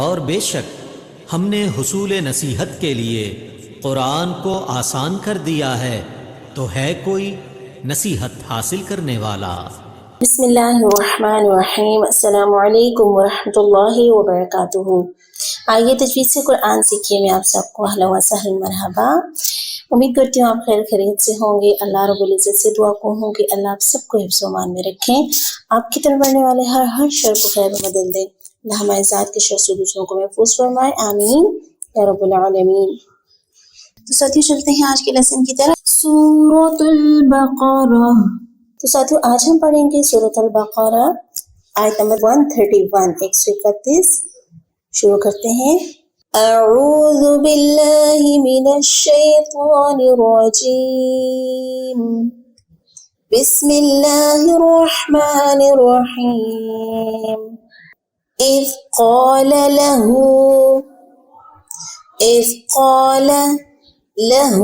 اور بے شک ہم نے حصول نصیحت کے لیے قرآن کو آسان کر دیا ہے، تو ہے کوئی نصیحت حاصل کرنے والا؟ بسم اللہ الرحمن الرحیم۔ السلام علیکم ورحمۃ اللہ وبرکاتہ۔ آئیے تجوید سے قرآن سیکھیے میں آپ سب کو اہلا و سہلا مرحبا۔ امید کرتی ہوں آپ خیر خیریت سے ہوں گے۔ اللہ رب العزت سے دعا کو ہوں کہ اللہ آپ سب کو حفظ و امان میں رکھیں، آپ کی طرف بڑھنے والے ہر شر کو خیر میں بدل دیں، اللہ ہمارے ذات کے شر سے دوسروں کو محفوظ فرمائے، آمین یا رب العالمین۔ تو ساتھیو چلتے ہیں آج کے لیسن کی طرف، سورۃ البقرہ۔ تو ساتھیو آج ہم پڑھیں گے سورۃ البقرہ آیت نمبر 131 131۔ شروع کرتے ہیں۔ اعوذ باللہ من الشیطان الرجیم، بسم اللہ الرحمن الرحیم۔ اذ قال له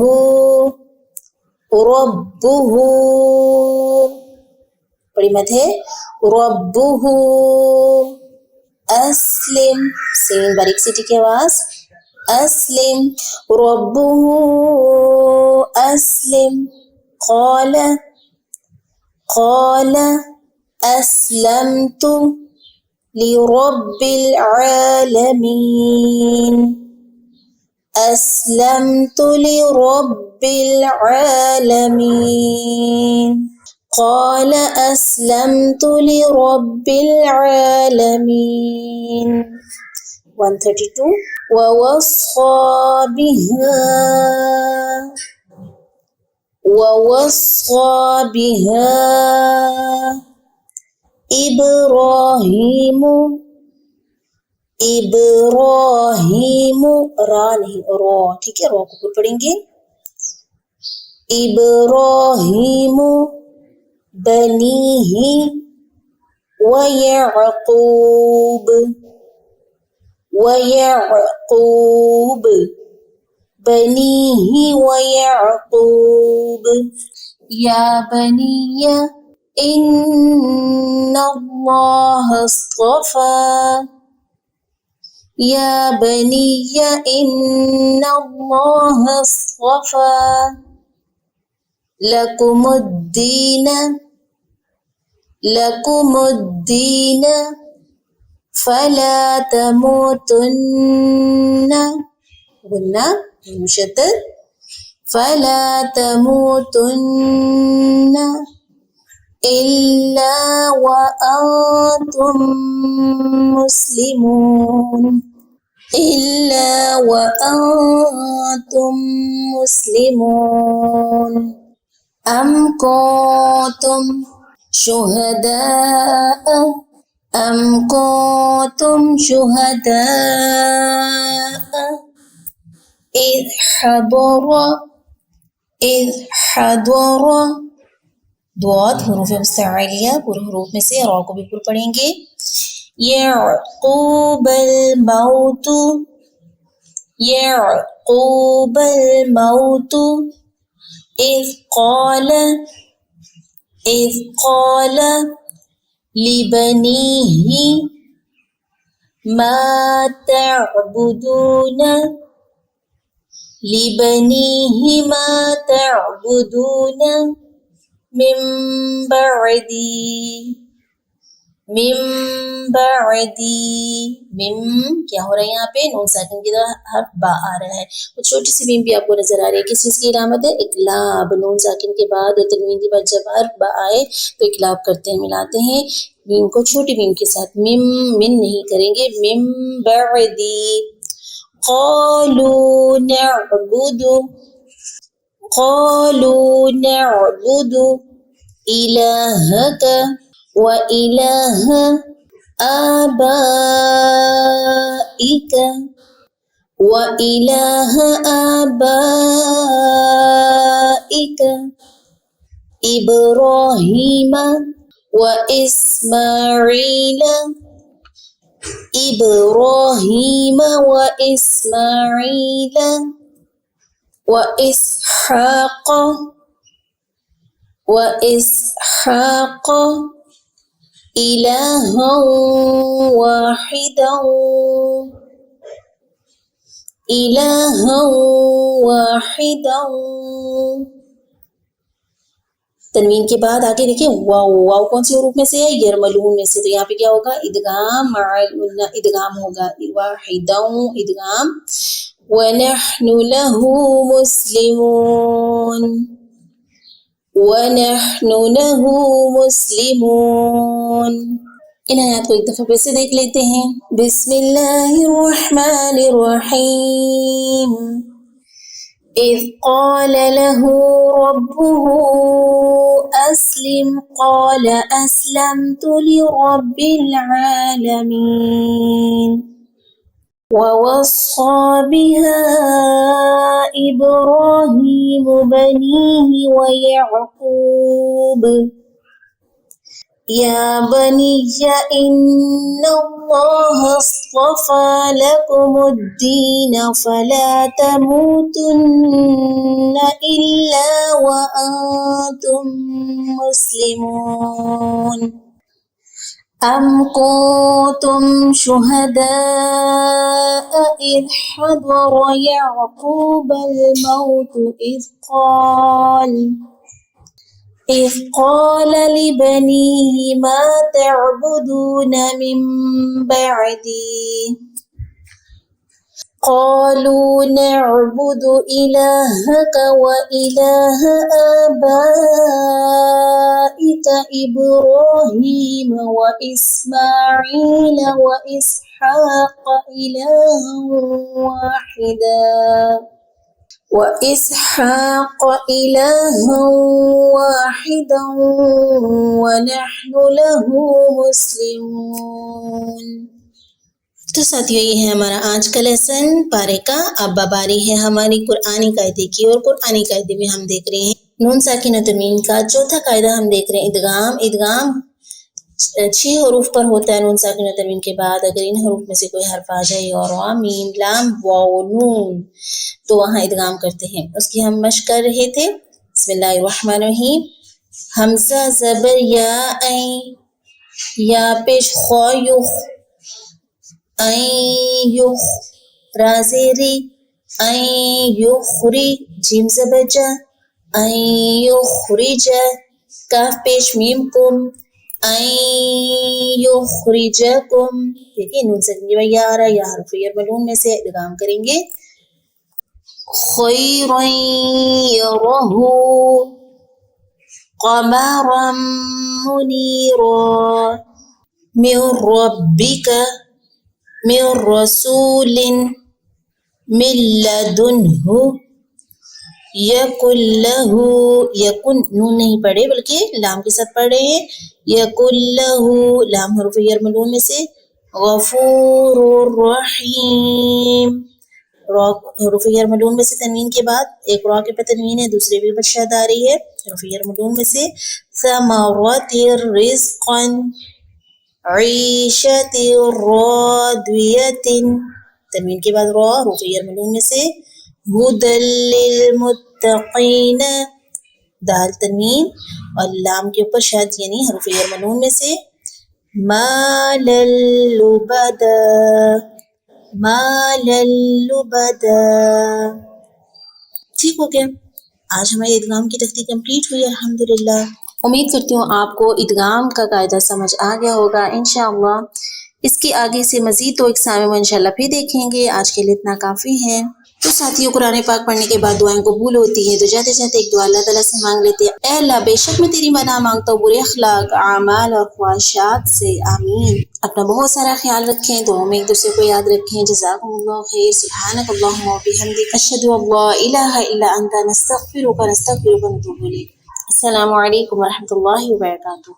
ربه، بڑی مت ہے، ربه اسلم، سین باریک سیٹی کی آواز، اسلم، ربه اسلم، قال اسلمت لرب العالمین، اسلمت لرب العالمین، قال اسلمت لرب العالمین۔ 132۔ ووصى بها ابراہیم، را نہیں رو، ٹھیک ہے، رو کو پھر پڑھیں گے، ابراہیم بنیہ ویعقوب بنیہ ویعقوب، یا بنی ان اللہ اصطفیٰ، یا بنی ان اللہ اصطفیٰ لکم الدین فلا تموتن، غنہ مشدد، فلا تموتن الا وانتم مسلمون، الا وانتم مسلمون۔ ام کنتم شہداء اذ حضر دعات حروف مستعلیہ پورے حروف میں سے، را کو بھی پورے پڑھیں گے، یعقوب الموت اذ قال لبنیہ ما تعبدون من بعدی، کیا ہو رہا ہے یہاں پہ؟ نون ساکن کی طرح حرف با آ رہا ہے، وہ چھوٹی سی میم بھی آپ کو نظر آ رہی ہے، کس چیز کی علامت ہے؟ اقلاب، نون ساکن کے بعد اور تنوین کے بعد جب حرف با آئے تو اقلاب کرتے ہیں، ملاتے ہیں میم کو چھوٹی میم کے ساتھ، من نہیں کریں گے، من بعدی۔ قالوا نعبد إلهك وإله آبائك إبراهيم وإسماعيل وإسحاق إلها واحدا إلها واحدا. تنوین کے بعد آگے دیکھیں واو. واو کون سے حروف میں سے ہے؟ یرملون میں سے. تو یہاں پہ کیا ہوگا؟ ادغام ادغام ہوگا. واحدا ادغام. وَنَحْنُ لَهُ مُسْلِمُونَ وَنَحْنُ لَهُ مُسْلِمُونَ. ان آیات کو ایک دفعہ پھر سے دیکھ لیتے ہیں. بسم اللہ الرحمن الرحیم. اذ قال له ربه اسلم قال اسلمت لرب العالمين. ووصى بها إبراهيم بنيه ويعقوب يا بني إن الله اصطفى لكم الدين فلا تموتن إلا وأنتم مسلمون. أم كنتم شهداء إذ حضر يعقوب الموت إذ قال لبنيه ما تعبدون من بعدي قالوا نعبد إلهك وإله آبائك إبراهيم وإسماعيل وإسحاق إلها واحدا ونحن له مسلمون. تو ساتھیو یہ ہے ہمارا آج کا لیسن پارے کا. اب باری ہے ہماری قرآنی قاعدے کی، اور قرآنی قاعدے میں ہم دیکھ رہے ہیں نون ساکن و تنوین کا چوتھا قاعدہ ہم دیکھ رہے ہیں ادغام. ادغام 6 حروف پر ہوتا ہے نون ساکن و تنوین کے بعد. اگر ان حروف میں سے کوئی حرف آ جائے اور میم لام واو نون تو وہاں ادغام کرتے ہیں. اس کی ہم مشق کر رہے تھے. بسم اللہ الرحمن الرحیم. حمزہ زبر یا عین، یا پیش خا یخ، عین یخ، را زیری عین یخری، جیم زبر جا عین یخرج، کاف پیش میم کم عین یخرجکم. دیکھیں نون ساکن یا آ رہا ہے، یا حرف یرملون میں سے ادغام کریں گے. خیرا یرہ قمرا منیرا من ربک من رسول من لدنہ یکن لہ. یکن نون نہیں پڑھے بلکہ لام کے ساتھ پڑھ رہے ہیں. یکن لہ لام حروف یرملون میں سے. غفور الرحیم حروف یرملون میں سے تنوین کے بعد ایک را کے پر تنوین ہے، دوسرے بھی پر شد آ رہی ہے حروف یرملون میں سے. ثمرات رزقا عیشت راضیۃ تنوین کے بعد را حروف یرملون میں سے. ہدی للمتقین دال تنوین اور لام کے اوپر شد یعنی حروف یرملون میں سے. ما للبدا ٹھیک ہو گیا. آج ہماری ادغام کی تختی کمپلیٹ ہوئی الحمدللہ. امید کرتی ہوں آپ کو ادغام کا قاعدہ سمجھ آ گیا ہوگا انشاءاللہ. اس کے آگے سے مزید تو اقسام میں انشاءاللہ پھر دیکھیں گے. آج کے لیے اتنا کافی ہے. تو ساتھیوں قرآن پاک پڑھنے کے بعد دعائیں قبول ہوتی ہیں، تو جاتے جاتے ایک دعا اللہ تعالیٰ سے مانگ لیتے ہیں. اے اللہ بے شک میں تیری مدح مانگتا ہوں برے اخلاق، اعمال اور خواہشات سے. آمین. اپنا بہت سارا خیال رکھیں، دعاؤں میں ایک دوسرے کو یاد رکھیں. جزاکم اللہ خیر. سبحانک اللہم و بحمدک اشہد ان لا الہ الا انت نستغفرک ونتوب الیک. السلام علیکم ورحمۃ اللہ وبرکاتہ.